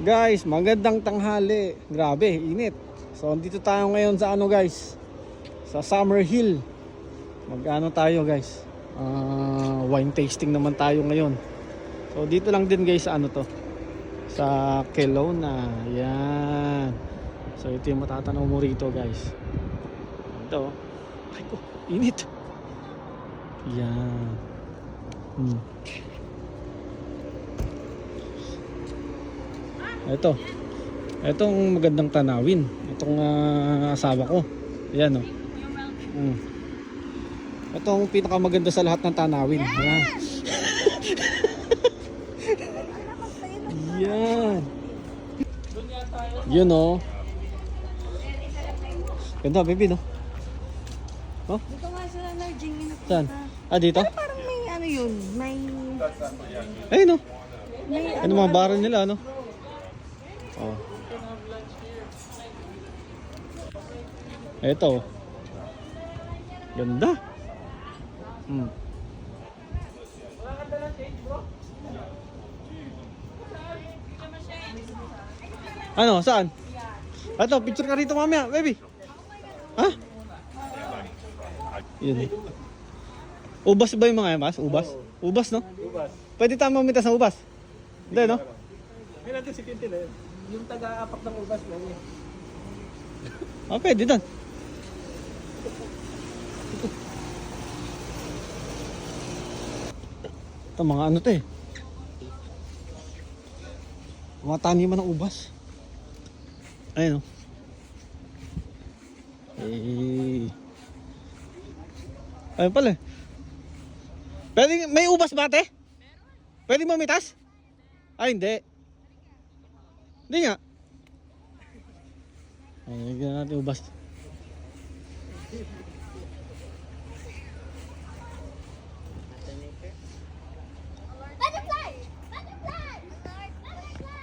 Guys, magandang tanghali. Grabe, init. So, dito tayo ngayon sa ano guys, sa Summerhill. Mag-ano tayo guys, wine tasting naman tayo ngayon. So, dito lang din guys sa ano to, sa Kelowna. Yan. So, ito yung matatanaw mo rito guys. Ito. Ay ko, init. Yan. Itong magandang tanawin. Itong asawa ko. Ayan o. Itong pinakamaganda sa lahat ng tanawin. Ayan. Yan. Yun o. Ganda baby no? Oh? Dito nga sila Narjing. Saan? Ah dito? Pero parang may ano yun. May... Ayun o. May Ano mga baron nila ano? Oh. Ito. Ganda. Ano, saan? Ito, picture ka rito mamaya, baby. Ha? Yun. Ubas ba yung mga emas? Ubas? Ubas, no? Ubas. Pwede tayo mamitas ng ubas? Hindi, no? May natin si Tintin eh. Yung taga-apak ng ubas lang eh. Ah, pwede doon. Ito, mga ano to eh. Mga taniman ng ubas. Ayun o. Eh. Ayun pala eh. Pwede, may ubas ba ate? Pwede mamitas? Ay hindi. Hindi nga. Ay, gano'n natin ubas. Butterfly! Butterfly! Butterfly!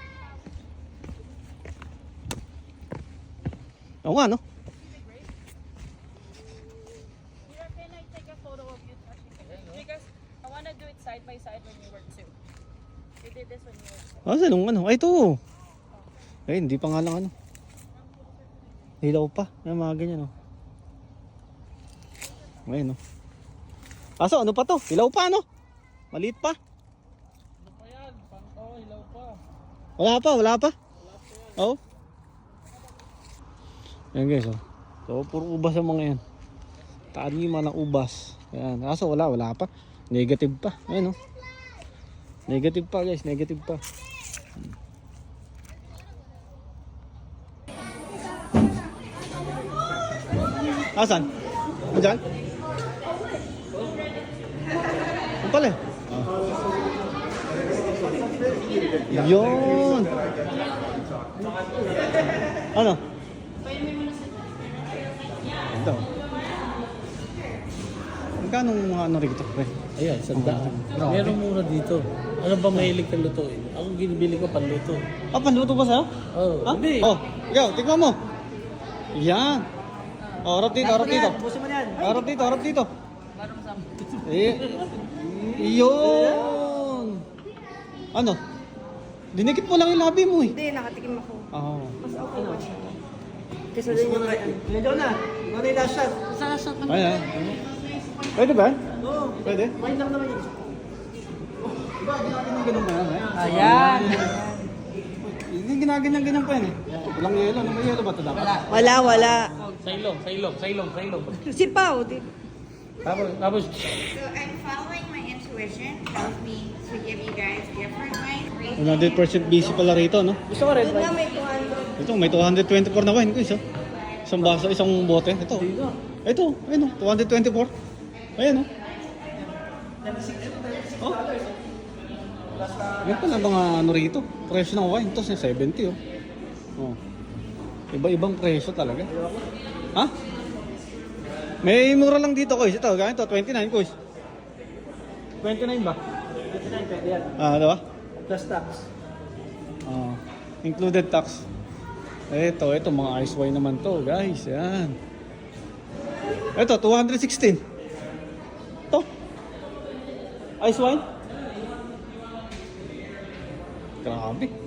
Oo nga no? Here, can I take a photo of you touching the cake? Because I want to do it side by side when you work too. You did this when you work. Ah, saan ano? Ay, ito. Ay, hindi pa nga lang ano. Hilaw pa. Yung mga ganyan, oh. Ayun, oh. Kaso, ano pa to? Hilaw pa, ano? Maliit pa. Ano pa yan? Hilaw pa. Wala pa. Oh. Ayan guys, oh. So, puro ubas ang mga yan. Taniman ng ubas. Ayan. Kaso, wala pa. Negative pa. Ayun, oh. Negative pa, guys. Negative pa. Asan? Diyan? Ang pala eh. Yun. Ano? Ito. Magkano mga ano rito? Ayan, sandaan. Meron mura dito. Ano ba mahilig ka lutuin? Ako ginibili ko panluto. Ah, panluto ba sa'yo? Oh, Ha? hindi. Oh, ikaw, tignan mo. Yan. Oh, harap dito, harap dito. Busin mo yan. Harap dito, harap dito. Eh, yun. Ano? Dinikit mo lang yung labi mo eh. Hindi, nakatikim ako. Oh. Mas okay ba siya? Kasi din yung Medyo na. Ano yung last shot? sasasap man. Ayan. Pwede ba? Oo. Pwede? Wine lang naman yun. Diba, ginaganyan ganun ba yan? Ayan. Hindi ginaganyan pa yan eh. Walang yelo. Ano may yelo ba ito dapat? Wala. Sailong. Sipaw. Tapos, So I'm following my intuition. Tells me to give you guys different wines. 100% busy pala rito, no? gusto ko red Doon nga wine. may 200. Ito, may 224 na wine, guys. Oh. Isang baso, isang bote. Ito. Ito, ayun oh, 224. Ayan oh. Oh. Yan pala mga ano rito. Presyo ng wine. Ito, 70 oh. Oh. Iba-ibang presyo talaga. Ha? May mura lang dito, guys. Ito, ganito, 29, guys. 29 ba? 29 pwede yan. Ah, diba? Plus tax. Oh, included tax. Ito mga ice wine naman to, guys. Yan. Ito, 216. Ito. Ice wine. Grabe.